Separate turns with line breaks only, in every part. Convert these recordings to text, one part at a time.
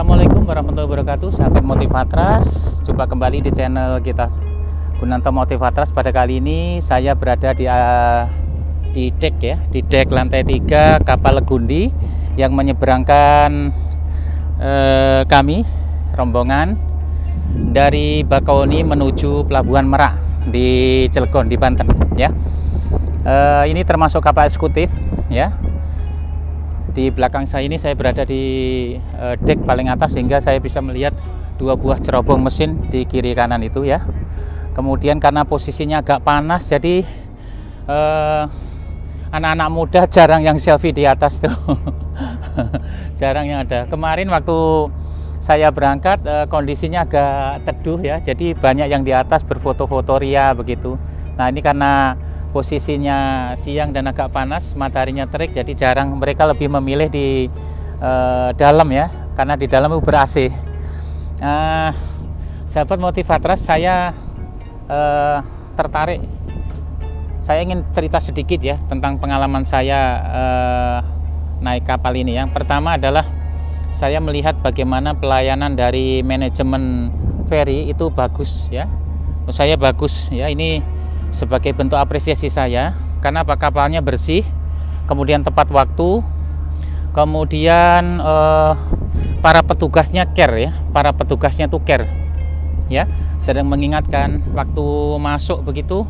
Assalamualaikum warahmatullahi wabarakatuh, sahabat Motivatras. Jumpa kembali di channel kita Gunanto Motivatras. Pada kali ini saya berada di dek ya, di dek lantai 3 kapal Legundi yang menyeberangkan kami rombongan dari Bakauheni menuju Pelabuhan Merak di Cilegon di Banten ya. Ini termasuk kapal eksekutif ya. Di belakang saya ini saya berada di dek paling atas sehingga saya bisa melihat dua buah cerobong mesin di kiri kanan itu ya. Kemudian karena posisinya agak panas jadi anak-anak muda jarang yang selfie di atas tuh. Jarang yang ada. Kemarin waktu saya berangkat kondisinya agak teduh ya. Jadi banyak yang di atas berfoto-foto ria begitu. Nah, ini karena posisinya siang dan agak panas, mataharinya terik, jadi jarang, mereka lebih memilih di dalam ya, karena di dalam itu ber-AC. Sahabat Motivatras, saya tertarik, saya ingin cerita sedikit ya tentang pengalaman saya naik kapal ini. Yang pertama adalah saya melihat bagaimana pelayanan dari manajemen ferry itu bagus ya, menurut saya bagus ya. Ini sebagai bentuk apresiasi saya karena kapalnya bersih, kemudian tepat waktu, kemudian para petugasnya care ya, para petugasnya tuh care ya, sedang mengingatkan waktu masuk begitu,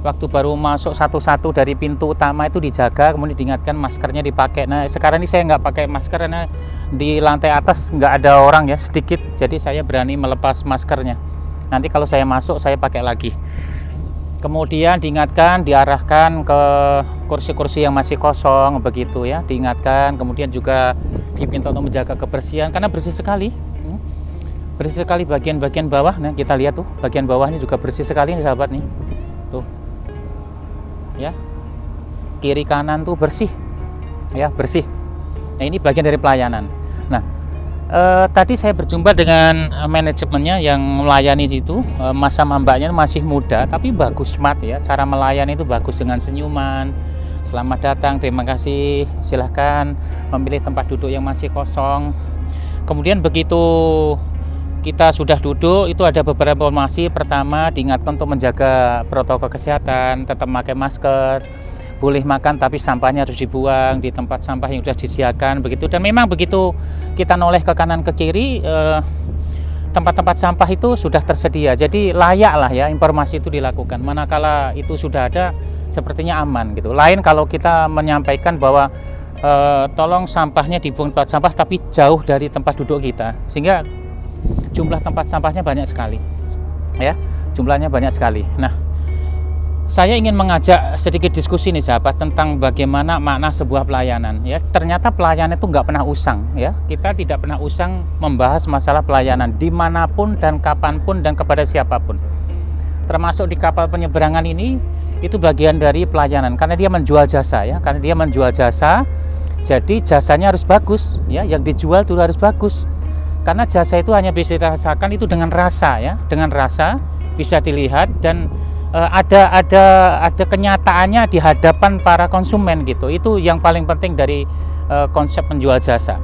waktu baru masuk satu-satu dari pintu utama itu dijaga, kemudian diingatkan maskernya dipakai. Nah, sekarang ini saya nggak pakai masker karena di lantai atas nggak ada orang ya, sedikit, jadi saya berani melepas maskernya. Nanti kalau saya masuk saya pakai lagi. Kemudian diingatkan, diarahkan ke kursi-kursi yang masih kosong begitu ya, diingatkan. Kemudian juga diminta untuk menjaga kebersihan karena bersih sekali, bersih sekali bagian-bagian bawah. Nah, kita lihat tuh bagian bawahnya juga bersih sekali nih sahabat nih, tuh ya, kiri kanan tuh bersih ya, bersih. Nah, ini bagian dari pelayanan. Nah, tadi saya berjumpa dengan manajemennya yang melayani itu, masa mbaknya masih muda tapi bagus, smart ya, cara melayani itu bagus dengan senyuman, selamat datang, terima kasih, silahkan memilih tempat duduk yang masih kosong. Kemudian begitu kita sudah duduk itu ada beberapa informasi. Pertama, diingatkan untuk menjaga protokol kesehatan, tetap memakai masker, boleh makan tapi sampahnya harus dibuang di tempat sampah yang sudah disediakan begitu. Dan memang begitu kita noleh ke kanan ke kiri, tempat-tempat sampah itu sudah tersedia, jadi layak lah ya informasi itu dilakukan. Manakala itu sudah ada, sepertinya aman gitu. Lain kalau kita menyampaikan bahwa tolong sampahnya dibuang tempat sampah tapi jauh dari tempat duduk kita, sehingga jumlah tempat sampahnya banyak sekali ya, jumlahnya banyak sekali. Nah, saya ingin mengajak sedikit diskusi nih sahabat tentang bagaimana makna sebuah pelayanan ya. Ternyata pelayanan itu nggak pernah usang ya. Kita tidak pernah usang membahas masalah pelayanan dimanapun dan kapanpun dan kepada siapapun. Termasuk di kapal penyeberangan ini, itu bagian dari pelayanan karena dia menjual jasa ya. Karena dia menjual jasa, jadi jasanya harus bagus ya. Yang dijual itu harus bagus. Karena jasa itu hanya bisa dirasakan itu dengan rasa ya, dengan rasa bisa dilihat dan ada kenyataannya di hadapan para konsumen gitu. Itu yang paling penting dari konsep menjual jasa.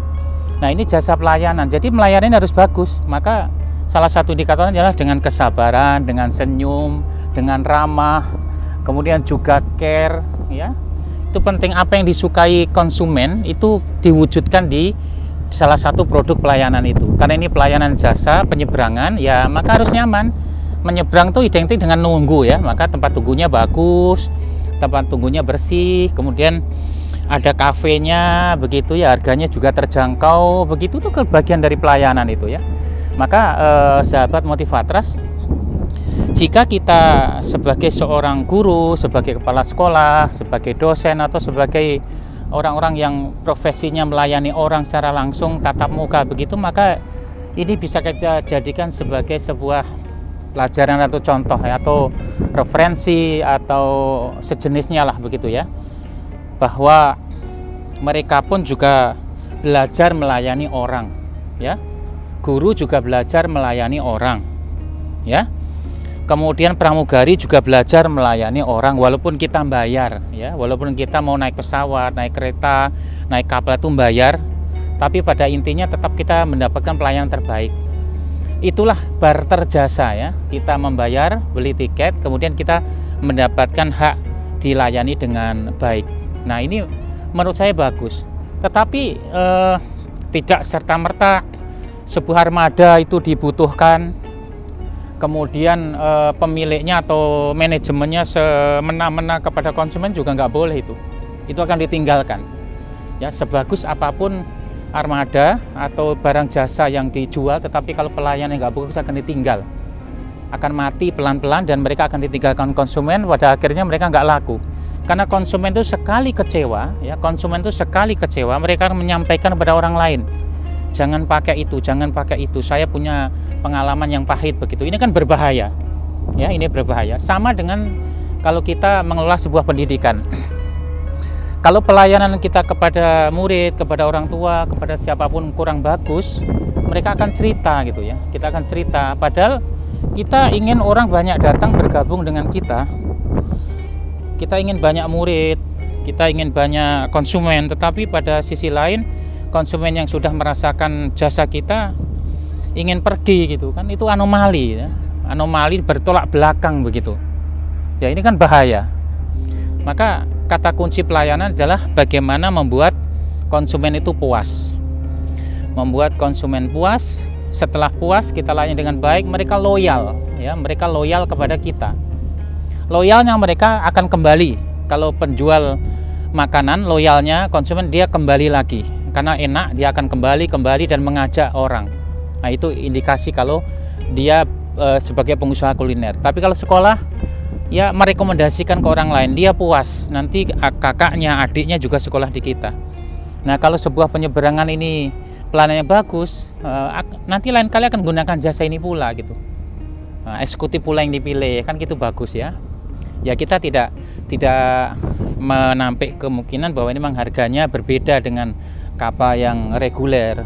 Nah, ini jasa pelayanan, jadi melayani harus bagus. Maka salah satu indikatornya adalah dengan kesabaran, dengan senyum, dengan ramah, kemudian juga care ya. Itu penting, apa yang disukai konsumen itu diwujudkan di salah satu produk pelayanan itu. Karena ini pelayanan jasa penyeberangan ya, maka harus nyaman. Menyeberang tuh identik dengan nunggu ya, maka tempat tunggunya bagus, tempat tunggunya bersih, kemudian ada kafenya begitu ya, harganya juga terjangkau begitu, tuh bagian dari pelayanan itu ya. Maka sahabat Motivatras, jika kita sebagai seorang guru, sebagai kepala sekolah, sebagai dosen atau sebagai orang-orang yang profesinya melayani orang secara langsung tatap muka begitu, maka ini bisa kita jadikan sebagai sebuah pelajaran atau contoh ya, atau referensi atau sejenisnya lah begitu ya, bahwa mereka pun juga belajar melayani orang ya, guru juga belajar melayani orang ya, kemudian pramugari juga belajar melayani orang walaupun kita bayar ya, walaupun kita mau naik pesawat, naik kereta, naik kapal itu bayar, tapi pada intinya tetap kita mendapatkan pelayanan terbaik. Itulah barter jasa ya, kita membayar, beli tiket, kemudian kita mendapatkan hak dilayani dengan baik. Nah ini menurut saya bagus, tetapi tidak serta-merta sebuah armada itu dibutuhkan, kemudian pemiliknya atau manajemennya semena-mena kepada konsumen juga nggak boleh itu akan ditinggalkan ya. Sebagus apapun armada atau barang jasa yang dijual, tetapi kalau pelayannya nggak bagus akan ditinggal, akan mati pelan-pelan, dan mereka akan ditinggalkan konsumen, pada akhirnya mereka nggak laku. Karena konsumen itu sekali kecewa ya, mereka akan menyampaikan kepada orang lain, jangan pakai itu, saya punya pengalaman yang pahit begitu. Ini kan berbahaya ya, ini berbahaya. Sama dengan kalau kita mengelola sebuah pendidikan. Kalau pelayanan kita kepada murid, kepada orang tua, kepada siapapun kurang bagus, mereka akan cerita gitu ya. Kita akan cerita, padahal kita ingin orang banyak datang bergabung dengan kita. Kita ingin banyak murid, kita ingin banyak konsumen, tetapi pada sisi lain konsumen yang sudah merasakan jasa kita ingin pergi gitu kan, itu anomali ya. Anomali bertolak belakang begitu. Ya ini kan bahaya. Maka kata kunci pelayanan adalah bagaimana membuat konsumen itu puas. Membuat konsumen puas, setelah puas kita layani dengan baik, mereka loyal ya, mereka loyal kepada kita. Loyalnya mereka akan kembali. Kalau penjual makanan, loyalnya konsumen dia kembali lagi. Karena enak, dia akan kembali dan mengajak orang. Nah itu indikasi kalau dia sebagai pengusaha kuliner. Tapi kalau sekolah, ya merekomendasikan ke orang lain, dia puas, nanti kakaknya, adiknya juga sekolah di kita. Nah kalau sebuah penyeberangan ini pelayanannya bagus, nanti lain kali akan gunakan jasa ini pula gitu. Nah, eksekutif pula yang dipilih, kan gitu bagus ya. Ya kita tidak menampik kemungkinan bahwa ini memang harganya berbeda dengan kapal yang reguler.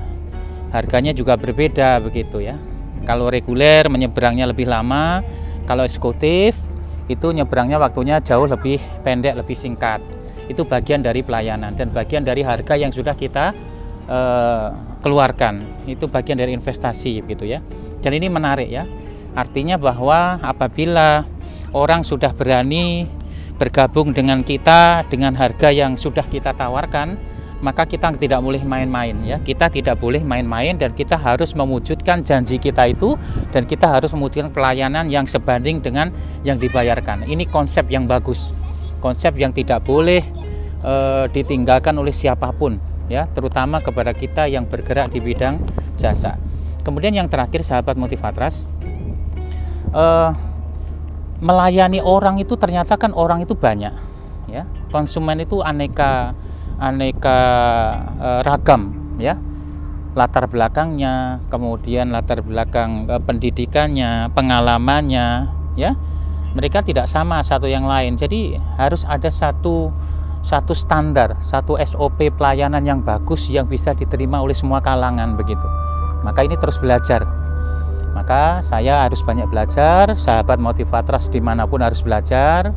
Harganya juga berbeda begitu ya. Kalau reguler menyeberangnya lebih lama, kalau eksekutif itu nyeberangnya waktunya jauh lebih pendek, lebih singkat. Itu bagian dari pelayanan dan bagian dari harga yang sudah kita keluarkan. Itu bagian dari investasi begitu ya. Dan ini menarik ya. Artinya bahwa apabila orang sudah berani bergabung dengan kita dengan harga yang sudah kita tawarkan, maka kita tidak boleh main-main ya. Kita tidak boleh main-main dan kita harus mewujudkan janji kita itu, dan kita harus mewujudkan pelayanan yang sebanding dengan yang dibayarkan. Ini konsep yang bagus, konsep yang tidak boleh ditinggalkan oleh siapapun ya, terutama kepada kita yang bergerak di bidang jasa. Kemudian yang terakhir, sahabat Motivatras, melayani orang itu ternyata kan orang itu banyak ya, konsumen itu aneka ragam ya, latar belakangnya, kemudian latar belakang pendidikannya, pengalamannya ya, mereka tidak sama satu yang lain. Jadi harus ada satu standar, satu SOP pelayanan yang bagus yang bisa diterima oleh semua kalangan begitu. Maka ini terus belajar. Maka saya harus banyak belajar, sahabat Motivatras dimanapun harus belajar,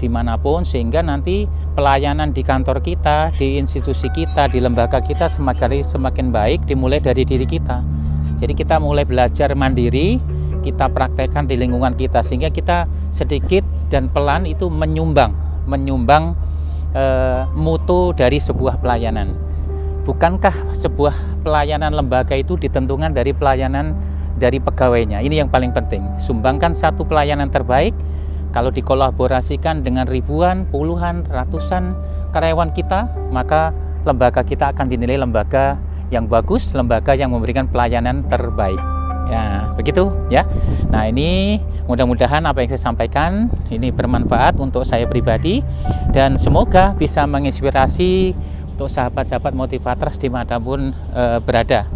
dimanapun, sehingga nanti pelayanan di kantor kita, di institusi kita, di lembaga kita semakin baik, dimulai dari diri kita. Jadi kita mulai belajar mandiri, kita praktekkan di lingkungan kita, sehingga kita sedikit dan pelan itu menyumbang mutu dari sebuah pelayanan. Bukankah sebuah pelayanan lembaga itu ditentukan dari pelayanan dari pegawainya? Ini yang paling penting. Sumbangkan satu pelayanan terbaik. Kalau dikolaborasikan dengan ribuan, puluhan, ratusan karyawan kita, maka lembaga kita akan dinilai lembaga yang bagus, lembaga yang memberikan pelayanan terbaik. Ya, begitu ya. Nah, ini mudah-mudahan apa yang saya sampaikan ini bermanfaat untuk saya pribadi, dan semoga bisa menginspirasi untuk sahabat-sahabat Motivatras dimanapun berada.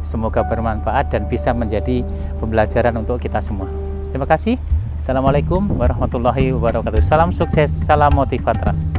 Semoga bermanfaat dan bisa menjadi pembelajaran untuk kita semua. Terima kasih. Assalamualaikum warahmatullahi wabarakatuh. Salam sukses, salam Motivatras.